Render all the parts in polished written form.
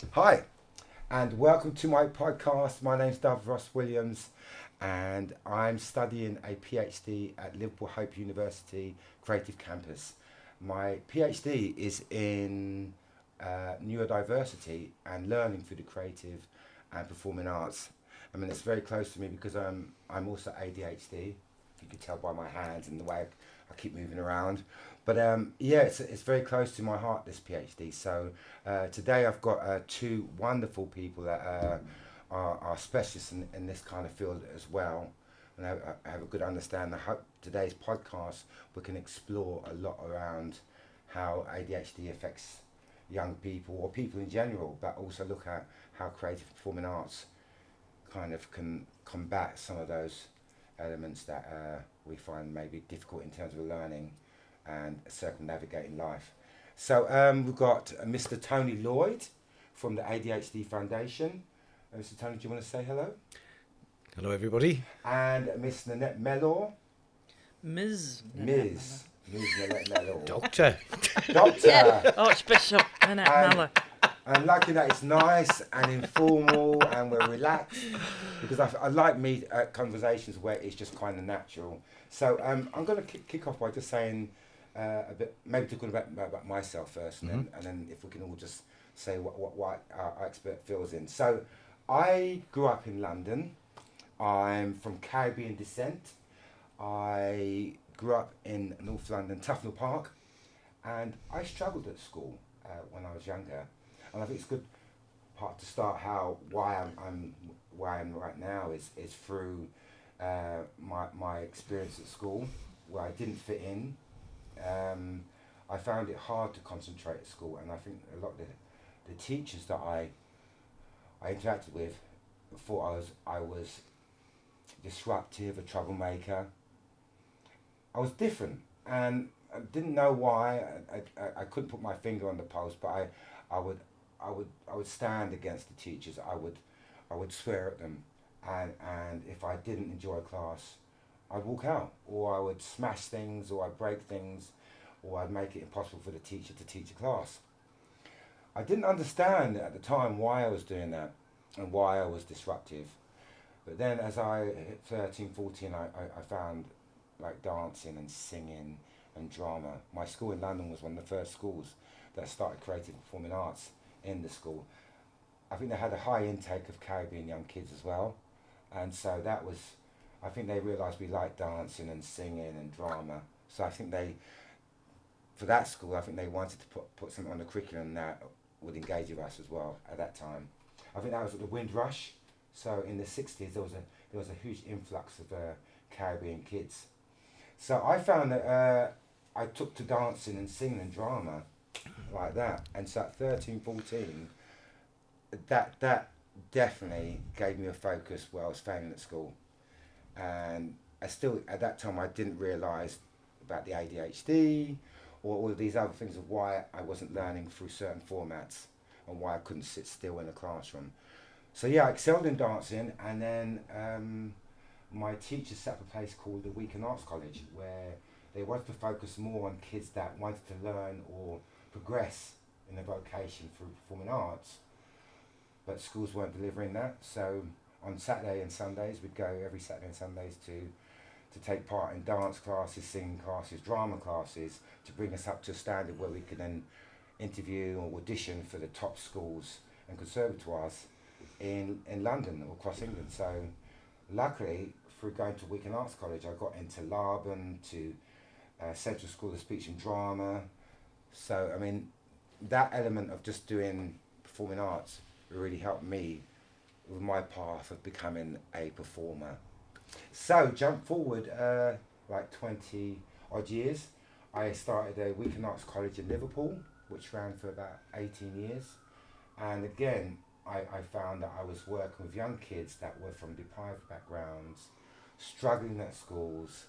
Hi, and welcome to my podcast. My name's Dove Ross Williams, and I'm studying a PhD at Liverpool Hope University Creative Campus. My PhD is in neurodiversity and learning through the creative and performing arts. I mean, it's very close to me because I'm also ADHD. You can tell by my hands and the way I keep moving around. But yeah, it's very close to my heart, this PhD. So today I've got two wonderful people that are specialists in this kind of field as well. And I have a good understanding. I hope today's podcast we can explore a lot around how ADHD affects young people or people in general, but also look at how creative performing arts kind of can combat some of those elements that we find maybe difficult in terms of learning and circumnavigating life. So we've got Mr. Tony Lloyd from the ADHD Foundation. Mr. Tony, do you want to say hello? Hello, everybody. And Miss Nanette Mellor. Ms. Ms. Ms. Nanette Mellor. Doctor. Doctor. Archbishop Annette And Mallow. I'm liking that it's nice and informal and we're relaxed because I like conversations where it's just kind of natural. So I'm going to kick off by just saying a bit, maybe talking about myself first, and then if we can all just say what our expert feels in. So I grew up in London. I'm from Caribbean descent. I grew up in North London, Tufnell Park, and I struggled at school when I was younger. And I think it's a good part to start how why I'm where I am right now is through my experience at school where I didn't fit in. I found it hard to concentrate at school, and I think a lot of the teachers that I interacted with thought I was disruptive, a troublemaker. I was different, and I didn't know why. I couldn't put my finger on the pulse, but I would I would stand against the teachers. I would swear at them, and if I didn't enjoy a class, I'd walk out, or I would smash things, or I'd break things, or I'd make it impossible for the teacher to teach a class. I didn't understand at the time why I was doing that and why I was disruptive. But then as I hit 13, 14, I found like dancing and singing and drama. My school in London was one of the first schools that started creative performing arts in the school. I think they had a high intake of Caribbean young kids as well. And so that was, I think they realised we liked dancing and singing and drama. So I think for that school, I think they wanted to put something on the curriculum that would engage with us as well at that time. I think that was at the Windrush. So in the 60s, there was a huge influx of Caribbean kids. So I found that I took to dancing and singing and drama like that. And so at 13, 14, that definitely gave me a focus where I was failing at school. And I still, at that time, I didn't realise about the ADHD or all of these other things of why I wasn't learning through certain formats and why I couldn't sit still in a classroom. So yeah, I excelled in dancing, and then my teacher set up a place called the Weekend Arts College where they wanted to focus more on kids that wanted to learn or progress in their vocation through performing arts, but schools weren't delivering that. So on Saturday and Sundays, we'd go every Saturday and Sundays to take part in dance classes, singing classes, drama classes to bring us up to a standard where we could then interview or audition for the top schools and conservatoires in London or across England. So luckily, through going to Weekend Arts College, I got into Laban, to Central School of Speech and Drama. So I mean, that element of just doing performing arts really helped me with my path of becoming a performer. So jump forward like 20 odd years. I started a Weekend Arts College in Liverpool, which ran for about 18 years. And again, I found that I was working with young kids that were from deprived backgrounds, struggling at schools.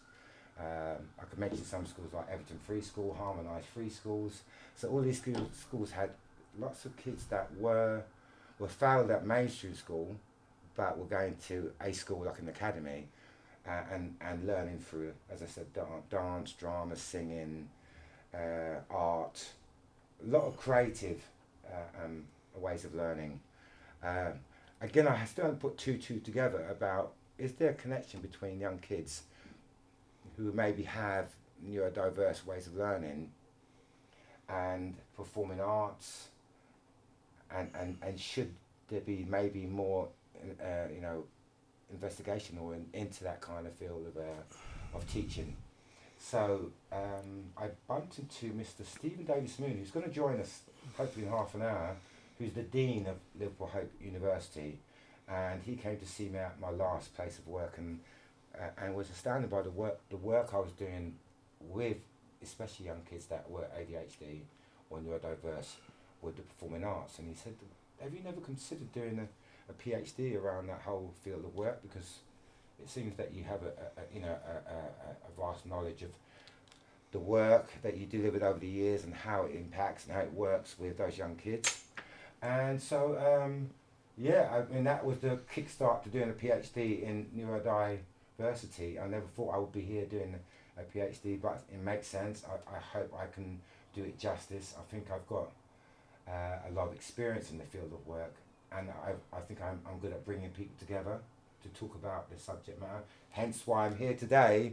I could mention some schools like Everton Free School, Harmonised Free Schools. So all these schools had lots of kids that were failed at mainstream school, but were going to a school like an academy, and learning through, as I said, dance, drama, singing, art, a lot of creative ways of learning. Um, Again, I still haven't put two together about is there a connection between young kids who maybe have neurodiverse ways of learning and performing arts, and should there be maybe more, you know, investigation or into that kind of field of teaching. So I bumped into Mr. Stephen Davis Moon, who's going to join us hopefully in half an hour, who's the Dean of Liverpool Hope University, and he came to see me at my last place of work, and was astounded by the work I was doing with especially young kids that were ADHD or neurodiverse with the performing arts. And he said, have you never considered doing a PhD around that whole field of work, because it seems that you have a vast knowledge of the work that you delivered over the years and how it impacts and how it works with those young kids. And so, yeah, I mean, that was the kickstart to doing a PhD in neurodiversity. I never thought I would be here doing a PhD, but it makes sense. I hope I can do it justice. I think I've got a lot of experience in the field of work, and I think I'm good at bringing people together to talk about the subject matter. Hence why I'm here today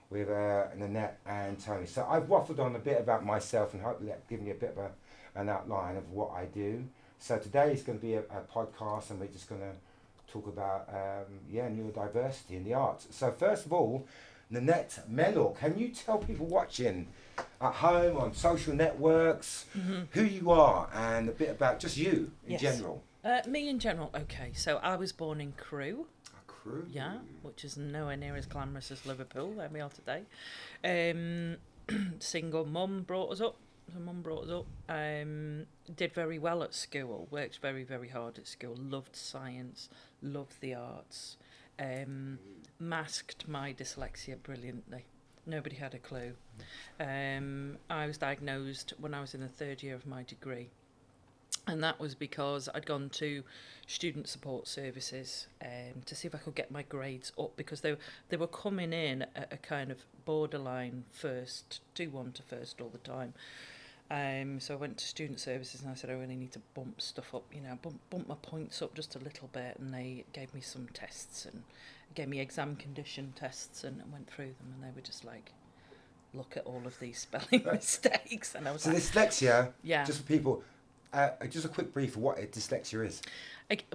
with Nanette and Tony. So I've waffled on a bit about myself and hopefully that given you a bit of an outline of what I do. So today is going to be a podcast, and we're just going to talk about neurodiversity in the arts. So first of all, Nanette Mellor, can you tell people watching at home on social networks who you are and a bit about just you in general? Me in general, okay. So I was born in Crewe. Crewe? Yeah, which is nowhere near as glamorous as Liverpool, where we are today. Single mum brought us up. So mum brought us up. Did very well at school. Worked very, very hard at school. Loved science. Loved the arts. Masked my dyslexia brilliantly. Nobody had a clue. I was diagnosed when I was in the third year of my degree. And that was because I'd gone to student support services to see if I could get my grades up, because they were coming in at a kind of borderline first, 2-1 to first all the time. So I went to student services and I said I really need to bump stuff up, bump my points up just a little bit. And they gave me some tests and gave me exam condition tests, and I went through them, and they were just like, look at all of these spelling mistakes. And I was so dyslexia, yeah. Just for people, just a quick brief of what dyslexia is.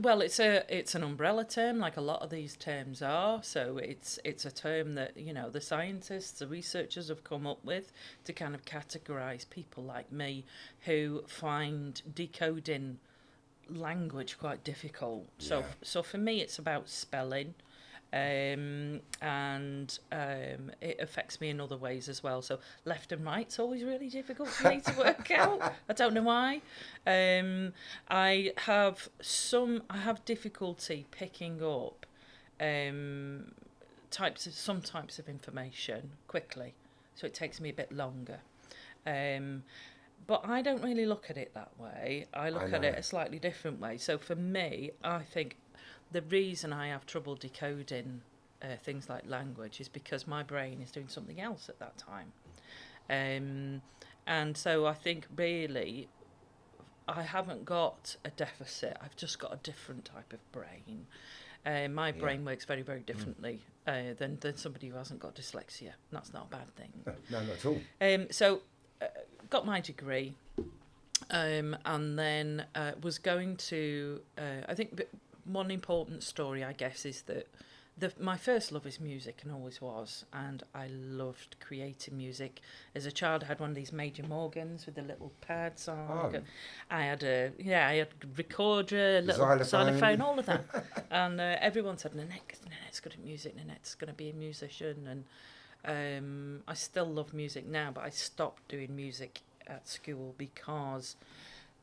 Well, it's an umbrella term, like a lot of these terms are. So it's a term that the scientists, the researchers have come up with to kind of categorise people like me who find decoding language quite difficult. Yeah. So for me, it's about spelling. And it affects me in other ways as well. So left and right's always really difficult for me to work out. I don't know why. I have difficulty picking up some types of information quickly, so it takes me a bit longer. But I don't really look at it that way. I look at it a slightly different way. So for me, I think the reason I have trouble decoding things like language is because my brain is doing something else at that time. And so I think really I haven't got a deficit. I've just got a different type of brain. My brain works very, very differently than somebody who hasn't got dyslexia. That's not a bad thing. No, not at all. So got my degree, and then was going to, I think one important story, I guess, is that my first love is music and always was, and I loved creating music. As a child, I had one of these Major Morgans with the little pads on. Oh. I had a recorder, little xylophone, all of that. And everyone said, Nanette's good at music, Nanette's going to be a musician. And I still love music now, but I stopped doing music at school because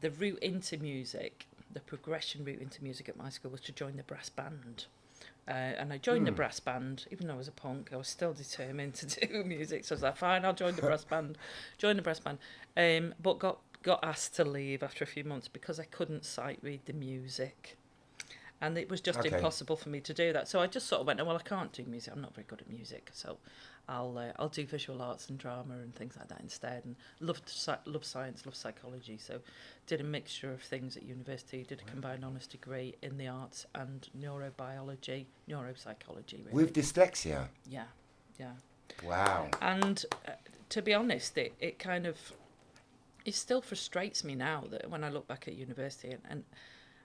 the route into music, the progression route into music at my school was to join the brass band. And I joined the brass band. Even though I was a punk, I was still determined to do music. So I was like, fine, I'll join the brass band. But got asked to leave after a few months because I couldn't sight read the music. and it was just Okay. impossible for me to do that. So I just sort of went, oh, well, I can't do music. I'm not very good at music, so I'll do visual arts and drama and things like that instead. And love science, love psychology. So did a mixture of things at university. Did a combined honours degree in the arts and neurobiology, neuropsychology. Really. With dyslexia. Yeah. Wow. And to be honest, it kind of, it still frustrates me now that when I look back at university and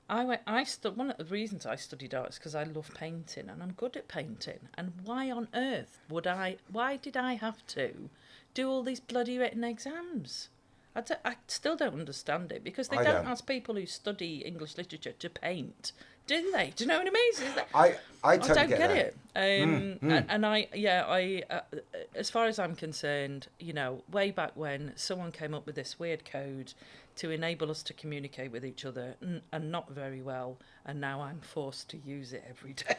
one of the reasons I studied art is because I love painting and I'm good at painting. And why on earth why did I have to do all these bloody written exams? I still don't understand it, because they I don't don't. ask people who study English literature to paint, do they? Do you know what I mean? Is that, I totally don't get that. it. And I as far as I'm concerned, you know, way back when someone came up with this weird code to enable us to communicate with each other, and not very well, and now I'm forced to use it every day.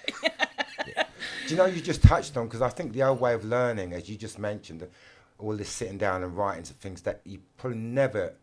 Do you know, you just touched on, because I think the old way of learning, as you just mentioned, all this sitting down and writing some things that you probably never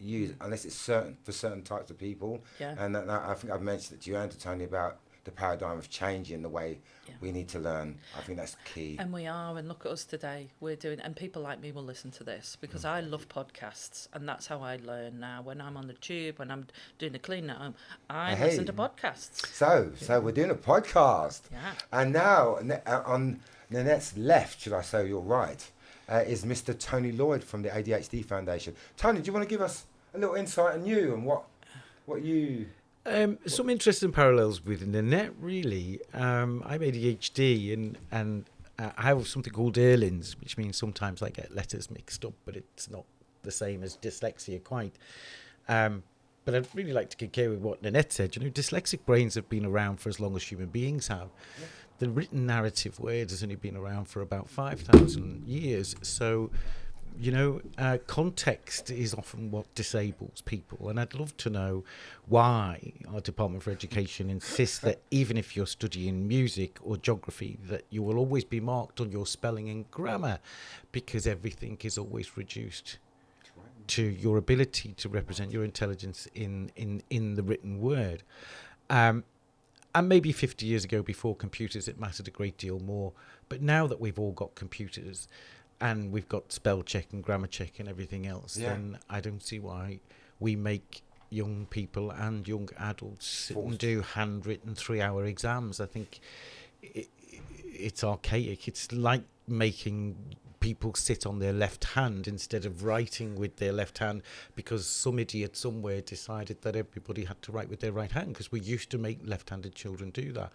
use unless it's for certain types of people. Yeah. And I think I've mentioned it to you and to Tony about the paradigm of changing the way we need to learn. I think that's key. And we are, and look at us today. We're doing, and people like me will listen to this because I love podcasts, and that's how I learn now. When I'm on the tube, when I'm doing the cleaning at home, I listen to podcasts. So we're doing a podcast. Yeah. And now on Nanette's left, should I say your right, is Mr. Tony Lloyd from the ADHD Foundation. Tony, do you want to give us a little insight on you and what you... Some interesting parallels with Nanette, really. I'm ADHD and I have something called Erlin's, which means sometimes I get letters mixed up, but it's not the same as dyslexia quite. But I'd really like to concur with what Nanette said. You know, dyslexic brains have been around for as long as human beings have. Yeah. The written narrative word has only been around for about 5,000 years. So, you know, context is often what disables people. And I'd love to know why our Department for Education insists that even if you're studying music or geography, that you will always be marked on your spelling and grammar, because everything is always reduced to your ability to represent your intelligence in the written word. And maybe 50 years ago, before computers, it mattered a great deal more. But now that we've all got computers and we've got spell check and grammar check and everything else, then I don't see why we make young people and young adults sit and do handwritten 3-hour exams. I think it's archaic. It's like making people sit on their left hand instead of writing with their left hand, because some idiot somewhere decided that everybody had to write with their right hand, because we used to make left-handed children do that.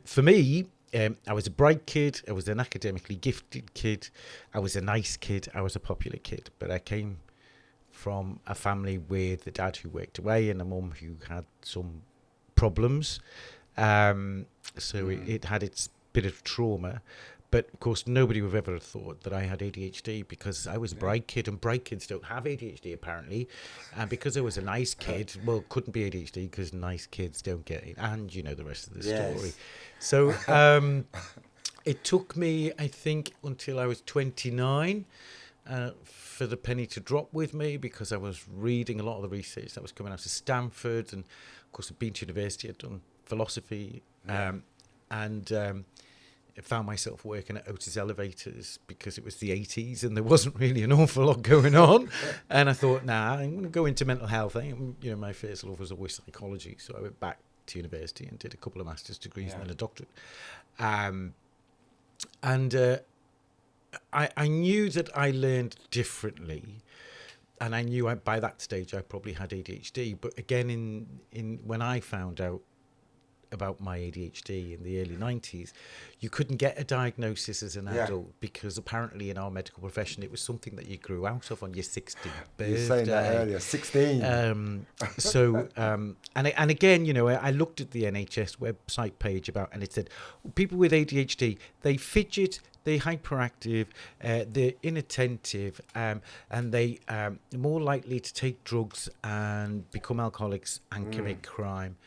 For me, I was a bright kid, I was an academically gifted kid, I was a nice kid, I was a popular kid, but I came from a family with a dad who worked away and a mum who had some problems, so it had its bit of trauma. But, of course, nobody would have ever thought that I had ADHD, because I was a bright kid, and bright kids don't have ADHD, apparently. And because I was a nice kid, well, couldn't be ADHD because nice kids don't get it. And you know the rest of the story. So it took me, I think, until I was 29 for the penny to drop with me, because I was reading a lot of the research that was coming out of Stanford. And, of course, I'd been to university, I'd done philosophy, I found myself working at Otis Elevators because it was the 80s and there wasn't really an awful lot going on. And I thought, I'm going to go into mental health. My first love was always psychology. So I went back to university and did a couple of master's degrees and then a doctorate. I knew that I learned differently. And I knew by that stage I probably had ADHD. But again, when I found out about my ADHD in the early 90s, you couldn't get a diagnosis as an adult, because apparently in our medical profession it was something that you grew out of on your 16th birthday. You were saying that earlier, 16. And again, you know, I looked at the NHS website page and it said people with ADHD, they fidget, they're hyperactive, they're inattentive, and they are more likely to take drugs and become alcoholics and commit crime.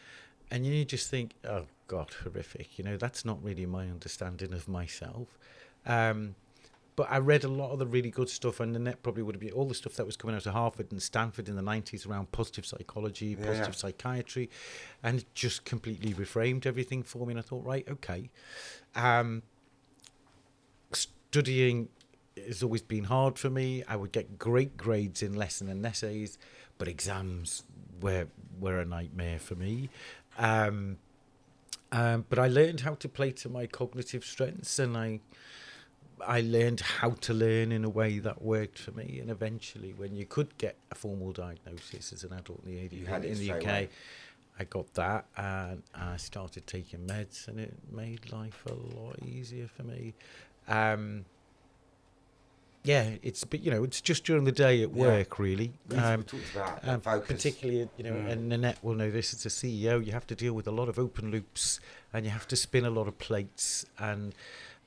And you just think, oh, God, horrific. You know, that's not really my understanding of myself. but I read a lot of the really good stuff, and the net probably would have been all the stuff that was coming out of Harvard and Stanford in the 90s around positive psychology, positive psychiatry, and it just completely reframed everything for me. And I thought, right, okay. Studying has always been hard for me. I would get great grades in lesson and essays, but exams were a nightmare for me. But I learned how to play to my cognitive strengths, and I learned how to learn in a way that worked for me. And eventually, when you could get a formal diagnosis as an adult in the UK, I got that, and I started taking meds, and it made life a lot easier for me. It's just during the day at work, really. We talked about focus. Particularly, and Nanette will know this as a CEO, you have to deal with a lot of open loops, and you have to spin a lot of plates. And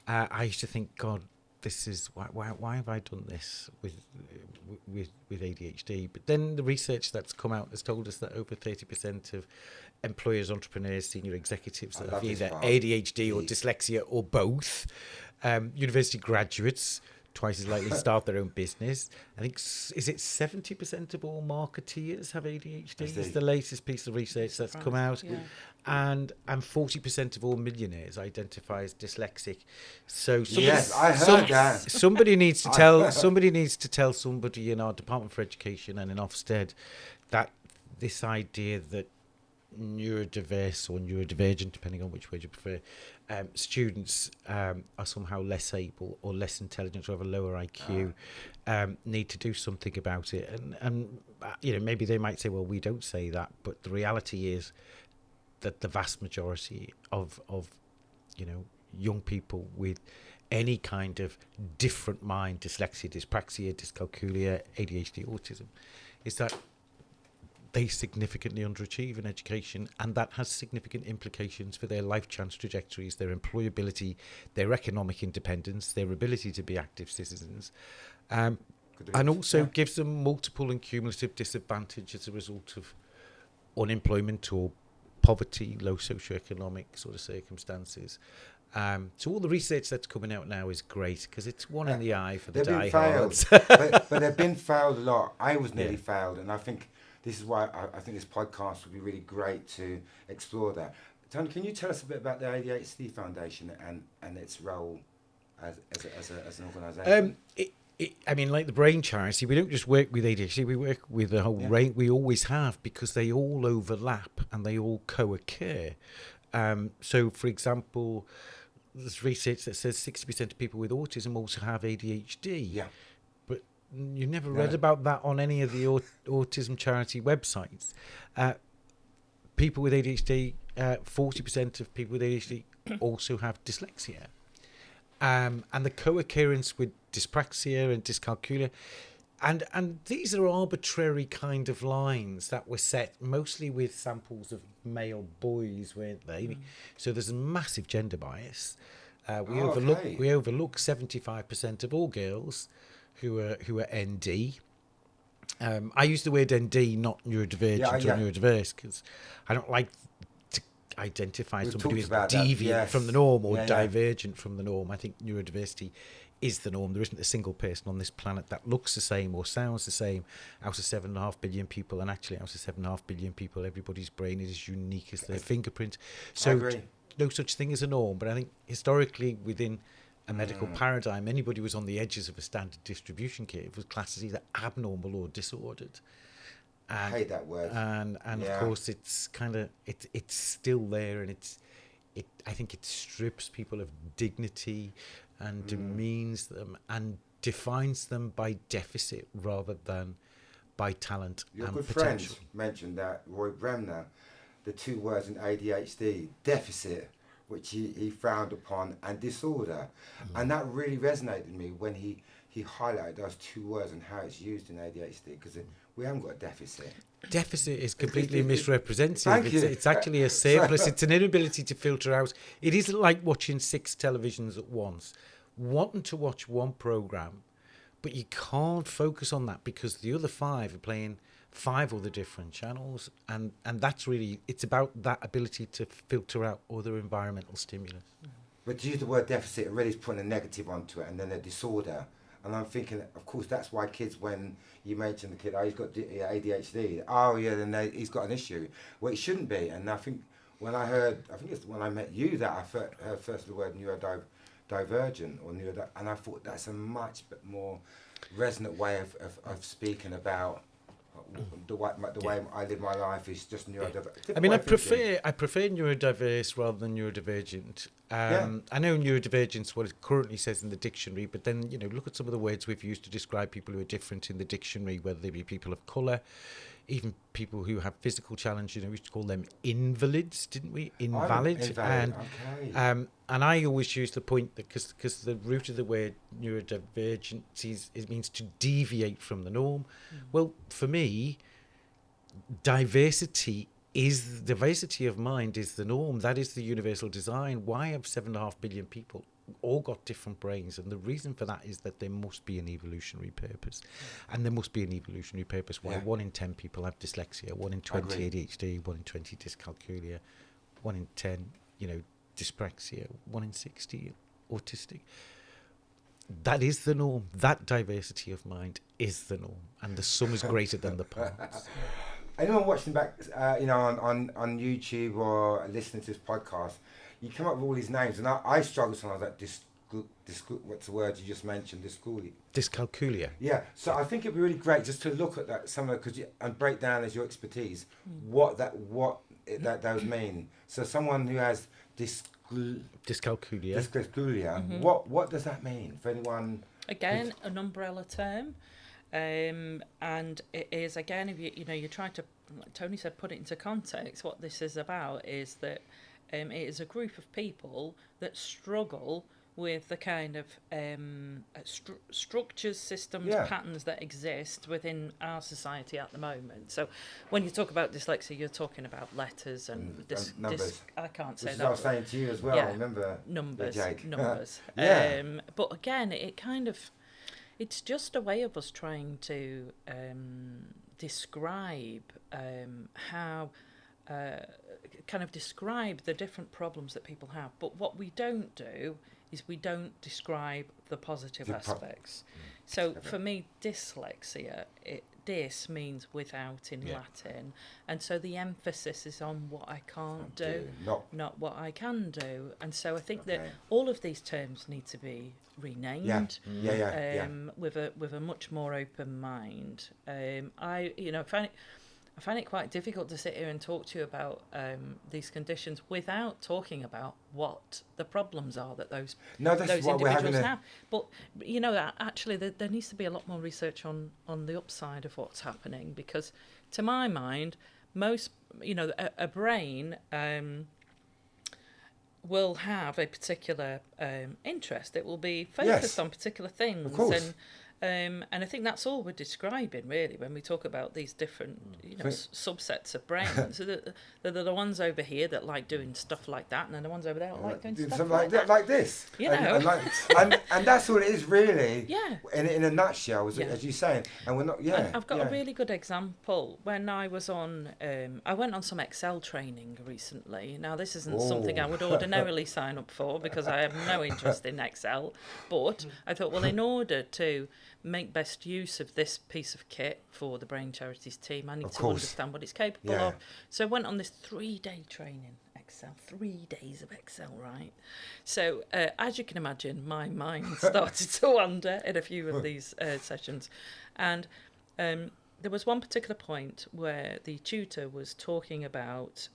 I used to think, God, this is why have I done this with ADHD? But then the research that's come out has told us that over 30% of employers, entrepreneurs, senior executives that have either ADHD or dyslexia or both. University graduates, twice as likely to start their own business. I think, is it 70% of all marketeers have ADHD? It's the latest piece of research that's come out. Yeah. And 40% of all millionaires identify as dyslexic. So I heard that. Somebody needs to tell somebody in our Department for Education and in Ofsted that this idea that neurodiverse or neurodivergent, depending on which word you prefer, students are somehow less able or less intelligent or have a lower IQ, need to do something about it. And maybe they might say, well, we don't say that, but the reality is that the vast majority of young people with any kind of different mind, dyslexia, dyspraxia, dyscalculia, ADHD, autism, is that they significantly underachieve in education, and that has significant implications for their life chance trajectories, their employability, their economic independence, their ability to be active citizens, and also gives them multiple and cumulative disadvantage as a result of unemployment or poverty, low socioeconomic sort of circumstances. So all the research that's coming out now is great because it's one in the eye for the diehards. but they've been failed a lot. I was nearly failed, and I think this is why I think this podcast would be really great to explore that. Tony, can you tell us a bit about the ADHD Foundation and its role as an organisation? Like the Brain Charity, we don't just work with ADHD, we work with the whole range. We always have, because they all overlap and they all co-occur. So, for example, there's research that says 60% of people with autism also have ADHD. Yeah. But you never read about that on any of the autism charity websites. People with ADHD, 40% of people with ADHD also have dyslexia. And the co-occurrence with dyspraxia and dyscalculia. And these are arbitrary kind of lines that were set mostly with samples of male boys, weren't they? Mm. So there's a massive gender bias. We overlook 75% of all girls who are ND. I use the word ND, not neurodivergent or neurodiverse, because I don't like to identify somebody who's deviant from the norm or divergent from the norm. I think neurodiversity is the norm. There isn't a single person on this planet that looks the same or sounds the same out of 7.5 billion people, and actually out of 7.5 billion people, everybody's brain is as unique as their fingerprint. So no such thing as a norm, but I think historically within a medical paradigm, anybody who was on the edges of a standard distribution curve was classed as either abnormal or disordered. I hate that word. And of course it's kind of it's still there, and I think it strips people of dignity and demeans them and defines them by deficit rather than by talent Your and good potential. Friend mentioned that, Roy Bremner, the two words in ADHD, deficit, which he frowned upon, and disorder. And that really resonated with me when he highlighted those two words and how it's used in ADHD, because we haven't got a deficit. Deficit is completely misrepresented. It's actually a surplus. It's an inability to filter out. It isn't like watching 6 televisions at once. Wanting to watch one programme, but you can't focus on that because the other 5 are playing 5 other different channels, and that's really, it's about that ability to filter out other environmental stimulus. But to use the word deficit, it really is putting a negative onto it, and then a disorder. And I'm thinking, of course, that's why kids, when you mention the kid, oh, he's got ADHD. Oh, yeah, then he's got an issue. Well, it shouldn't be. And I think I think it's when I met you that I heard first the word neurodivergent or and I thought that's a much more resonant way of speaking about the way I live my life is just neurodivergent. I mean, I prefer neurodiverse rather than neurodivergent. I know neurodivergence what it currently says in the dictionary, but then look at some of the words we've used to describe people who are different in the dictionary, whether they be people of colour, even people who have physical challenge. We used to call them invalids, didn't we? Invalid. And okay. And I always use the point that because the root of the word neurodivergent it means to deviate from the norm. Well, for me, diversity of mind is the norm. That is the universal design. Why have 7.5 billion people all got different brains? And the reason for that is that there must be an evolutionary purpose. And there must be an evolutionary purpose why 1 in 10 people have dyslexia, 1 in 20 ADHD, 1 in 20 dyscalculia, 1 in 10, dyspraxia, 1 in 60 autistic. That is the norm. That diversity of mind is the norm. And the sum is greater than the parts. Anyone watching back, on YouTube or listening to this podcast, you come up with all these names, and I struggle sometimes like what's the word you just mentioned? Dyscalculia. Yeah, so I think it'd be really great just to look at that and break down as your expertise what those mean. So someone who has Dyscalculia. What does that mean for anyone? Again, an umbrella term. And it is, again, if you try to, like Tony said, put it into context, what this is about is that it is a group of people that struggle with the kind of structures, systems, patterns that exist within our society at the moment. So when you talk about dyslexia, you're talking about letters and numbers. I can't say Which that. I was saying to you as well, I remember. Numbers. Yeah. But again, it's just a way of us trying to describe how kind of describe the different problems that people have. But what we don't do is we don't describe the positive aspects. So for me, dyslexia, dys means without in Latin, and so the emphasis is on what I can't do, not what I can do. And so I think that all of these terms need to be renamed with a much more open mind. I find it quite difficult to sit here and talk to you about these conditions without talking about what the problems are that those individuals have. But actually, there needs to be a lot more research on the upside of what's happening, because, to my mind, most a brain will have a particular interest. It will be focused on particular things. Of course. And I think that's all we're describing, really, when we talk about these different, subsets of brains. So they're the ones over here that like doing stuff like that, and then the ones over there that like doing stuff like that. Like this. And that's all it is, really. Yeah. In a nutshell, as you're saying. And we're not, I've got a really good example. When I was I went on some Excel training recently. Now, this isn't something I would ordinarily sign up for, because I have no interest in Excel. But I thought, well, in order to make best use of this piece of kit for the Brain Charities team, I need to understand what it's capable of. So I went on this 3-day training, Excel, 3 days of Excel, right? So as you can imagine, my mind started to wander in a few of these sessions. And there was one particular point where the tutor was talking about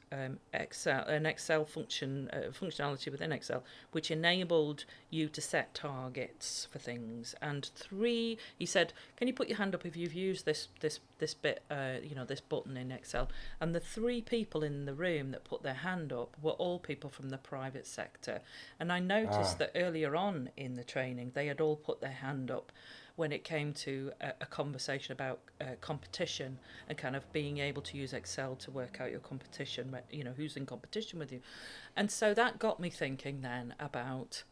Excel, an Excel functionality within Excel, which enabled you to set targets for things. And he said, "Can you put your hand up if you've used this bit, this button in Excel?" And the 3 people in the room that put their hand up were all people from the private sector. And I noticed that earlier on in the training, they had all put their hand up when it came to a conversation about competition and kind of being able to use Excel to work out your competition, who's in competition with you. And so that got me thinking then about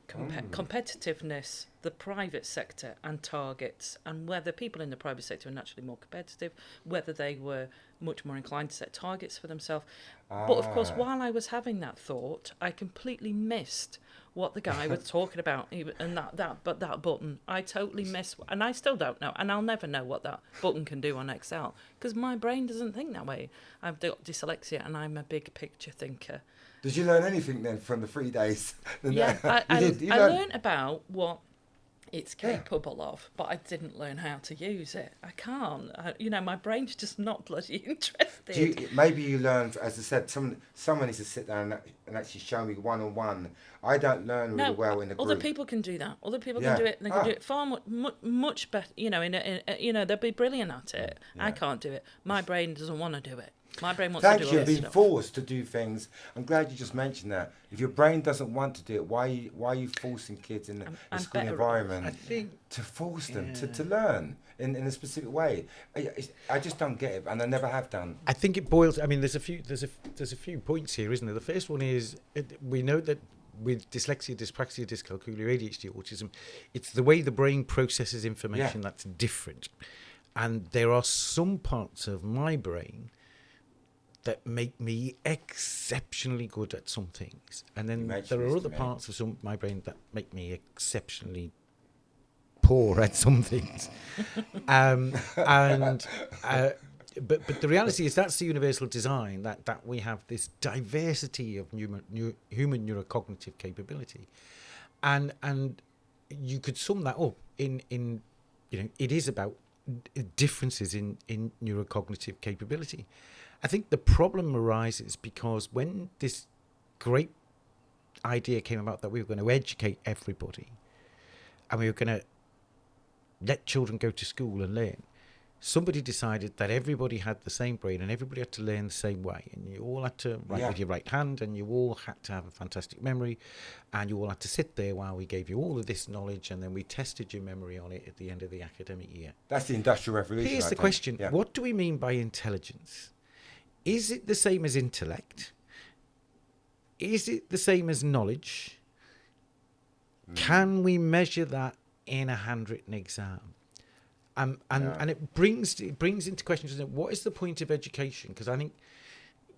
competitiveness, the private sector and targets, and whether people in the private sector are naturally more competitive, whether they were much more inclined to set targets for themselves. But of course, while I was having that thought, I completely missed what the guy was talking about, and that button. I totally missed, and I still don't know, and I'll never know what that button can do on Excel because my brain doesn't think that way. I've got dyslexia, and I'm a big picture thinker. Did you learn anything then from the 3 days? Yeah, I You learned about what it's capable of, but I didn't learn how to use it. I can't. My brain's just not bloody interested. Maybe you learn, as I said, someone needs to sit down and actually show me one-on-one. I don't learn really well in a group. Other people can do that. Other people can do it. And they can do it far much better. They'll be brilliant at it. Yeah. I can't do it. My brain doesn't want to do it. My brain wants Thank to do you. other Being stuff. forced to do things. I'm glad you just mentioned that. If your brain doesn't want to do it, why are you forcing kids in a school environment I think to force them to learn in a specific way? I just don't get it, and I never have done. I think it boils. I mean, there's a few points here, isn't there? The first one is we know that with dyslexia, dyspraxia, dyscalculia, ADHD, autism, it's the way the brain processes information that's different, and there are some parts of my brain that make me exceptionally good at some things, and then there are other parts of my brain that make me exceptionally poor at some things. But the reality is that's the universal design, that we have this diversity of human neurocognitive capability, and you could sum that up in it is about differences in neurocognitive capability. I think the problem arises because when this great idea came about that we were going to educate everybody and we were going to let children go to school and learn, somebody decided that everybody had the same brain and everybody had to learn the same way, and you all had to write with your right hand, and you all had to have a fantastic memory, and you all had to sit there while we gave you all of this knowledge, and then we tested your memory on it at the end of the academic year. That's the Industrial Revolution. Here's the question. What do we mean by intelligence? Is it the same as intellect? Is it the same as knowledge? Can we measure that in a handwritten exam? And it brings into question, what is the point of education? Because I think,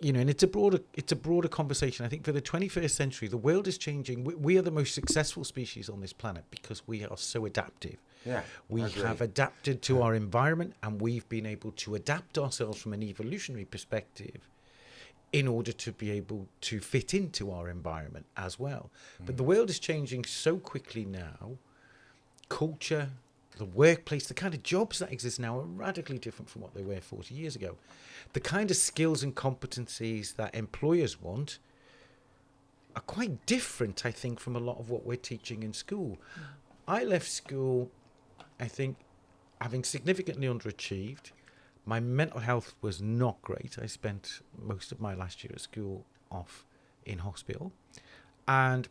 and it's a broader conversation. I think for the 21st century, the world is changing. We are the most successful species on this planet because we are so adaptive. Yeah, we have adapted to our environment, and we've been able to adapt ourselves from an evolutionary perspective in order to be able to fit into our environment as well. But the world is changing so quickly now. Culture, the workplace, the kind of jobs that exist now are radically different from what they were 40 years ago. The kind of skills and competencies that employers want are quite different, I think, from a lot of what we're teaching in school. I left school, I think, having significantly underachieved. My mental health was not great. I spent most of my last year at school off in hospital. And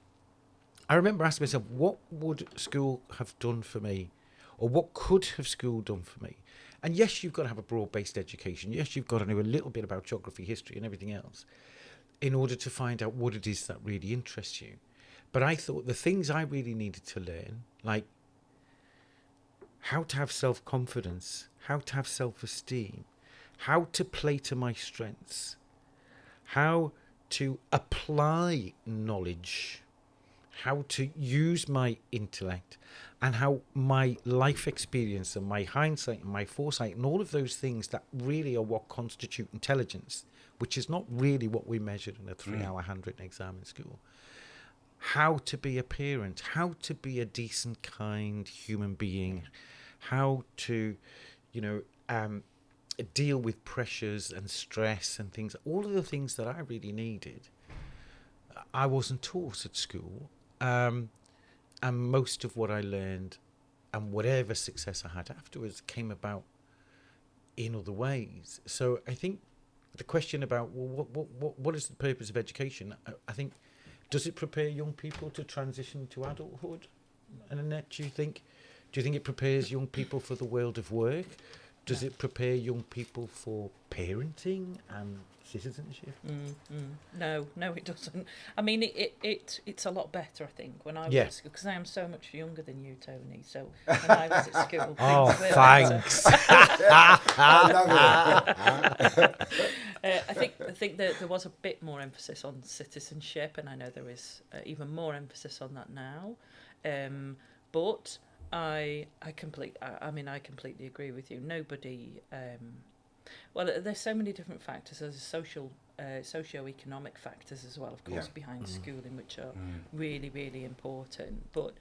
I remember asking myself, what would school have done for me? Or what could have school done for me? And yes, you've got to have a broad-based education. Yes, you've got to know a little bit about geography, history, and everything else in order to find out what it is that really interests you. But I thought the things I really needed to learn, like how to have self-confidence, how to have self-esteem, how to play to my strengths, how to apply knowledge, how to use my intellect, and how my life experience and my hindsight and my foresight and all of those things that really are what constitute intelligence, which is not really what we measured in a 3-hour handwritten exam in school. How to be a parent, how to be a decent, kind human being, how to, deal with pressures and stress and things, all of the things that I really needed, I wasn't taught at school. And most of what I learned and whatever success I had afterwards came about in other ways. So I think the question about, what is the purpose of education? I think, does it prepare young people to transition to adulthood? And Annette, do you think it prepares young people for the world of work? Does it prepare young people for parenting and citizenship. No, it doesn't. I mean, it's a lot better, I think, when I was Yeah. at school, because I am so much younger than you, Tony. So when I was at school, Oh, things were better. thanks. I love it. I think that there was a bit more emphasis on citizenship, and I know there is even more emphasis on that now. But I completely agree with you. Nobody. Well, there's so many different factors. There's socio-economic factors as well, of course, Yeah. behind schooling, which are really, really important. But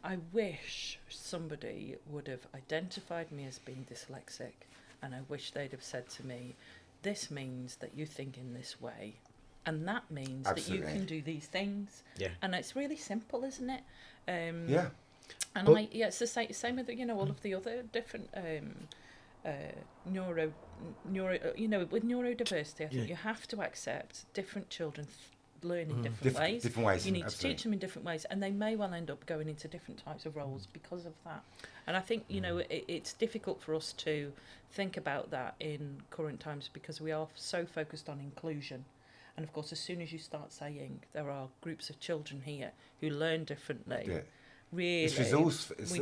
I wish somebody would have identified me as being dyslexic, and I wish they'd have said to me, this means that you think in this way, and that means Absolutely. that you can do these things. Yeah. And it's really simple, isn't it? Yeah. And But- it's the same with all of the other different neuro, with neurodiversity. I think you have to accept different children learn in different ways. Different ways. You need to absolutely. teach them in different ways, and they may well end up going into different types of roles because of that. And I think it's difficult for us to think about that in current times because we are so focused on inclusion. And of course, as soon as you start saying there are groups of children here who learn differently, Yeah. really, It's we all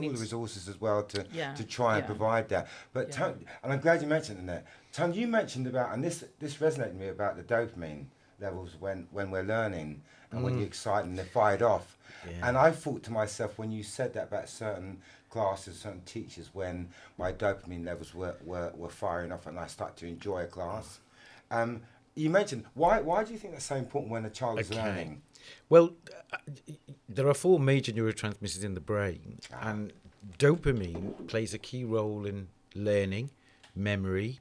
need the resources as well to Yeah, try and yeah. provide that. But Yeah. Tony, and I'm glad you mentioned that. Tony, you mentioned about, and this resonated with me about the dopamine levels when we're learning and when you're excited and they're fired off. Yeah. And I thought to myself when you said that about certain classes, certain teachers, when my dopamine levels were firing off and I started to enjoy a class. You mentioned why do you think that's so important when a child is Okay. learning? Well, there are 4 major neurotransmitters in the brain, and dopamine plays a key role in learning, memory,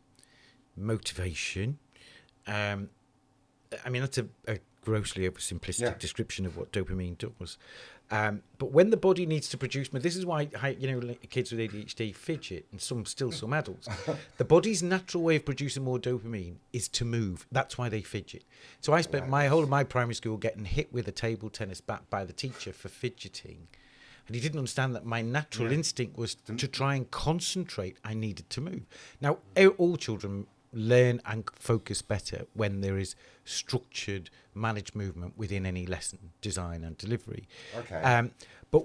motivation. I mean, that's a grossly oversimplistic Yeah. description of what dopamine does. But when the body needs to produce, but this is why kids with ADHD fidget, and some adults. The body's natural way of producing more dopamine is to move. That's why they fidget. So I spent my whole of my primary school getting hit with a table tennis bat by the teacher for fidgeting. And he didn't understand that my natural instinct was to try and concentrate. I needed to move. Now, all children learn and focus better when there is structured, managed movement within any lesson design and delivery. Okay. But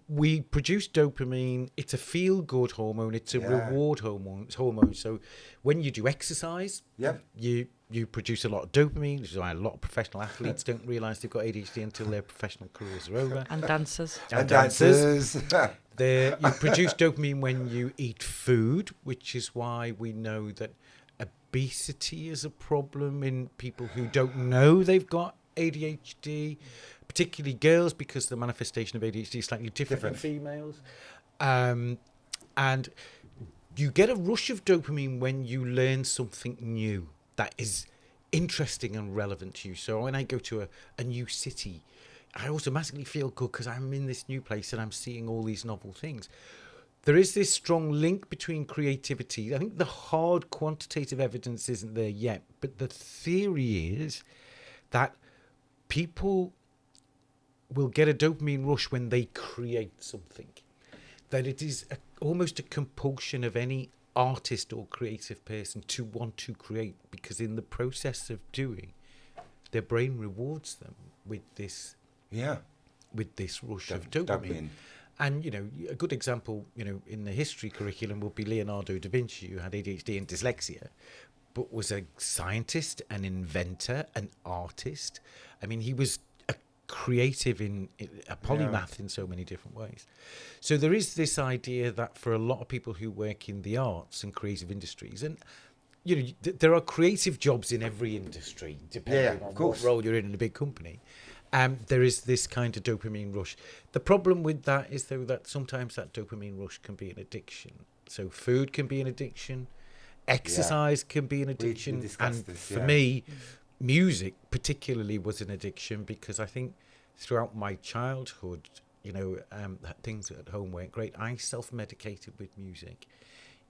we produce dopamine. It's a feel-good hormone. It's a reward hormone. So when you do exercise, Yep. you produce a lot of dopamine, which is why a lot of professional athletes don't realise they've got ADHD until their professional careers are over. And dancers. And dancers. dancers. You produce dopamine when you eat food, which is why we know that obesity is a problem in people who don't know they've got ADHD, particularly girls, because the manifestation of ADHD is slightly different than females. And you get a rush of dopamine when you learn something new that is interesting and relevant to you. So when I go to a new city, I automatically feel good because I'm in this new place and I'm seeing all these novel things. There is this strong link between creativity. I think the hard quantitative evidence isn't there yet, but the theory is that people will get a dopamine rush when they create something. That it is almost a compulsion of any artist or creative person to want to create, because in the process of doing, their brain rewards them with this rush of dopamine. And, a good example, in the history curriculum would be Leonardo da Vinci, who had ADHD and dyslexia, but was a scientist, an inventor, an artist. I mean, he was a creative, a polymath in so many different ways. So there is this idea that for a lot of people who work in the arts and creative industries, and there are creative jobs in every industry, depending on what role you're in a big company. There is this kind of dopamine rush. The problem with that is, though, that sometimes that dopamine rush can be an addiction. So food can be an addiction, exercise can be an addiction, and for me, music particularly was an addiction, because I think throughout my childhood, things at home weren't great. I self-medicated with music.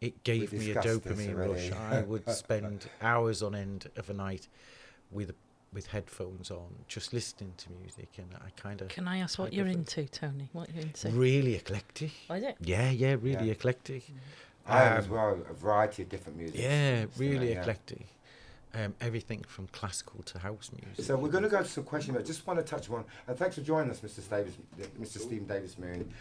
It gave me a dopamine rush. I would spend hours on end of a night with headphones on, just listening to music, and I kind of... Can I ask what you're into, Tony? What you're into? Really eclectic. Oh, is it? Yeah, really eclectic. I have as well a variety of different music. Yeah, really eclectic. everything from classical to house music. So we're going to go to some questions. I just want to touch on, and thanks for joining us, Mr. Stephen Davis Moon.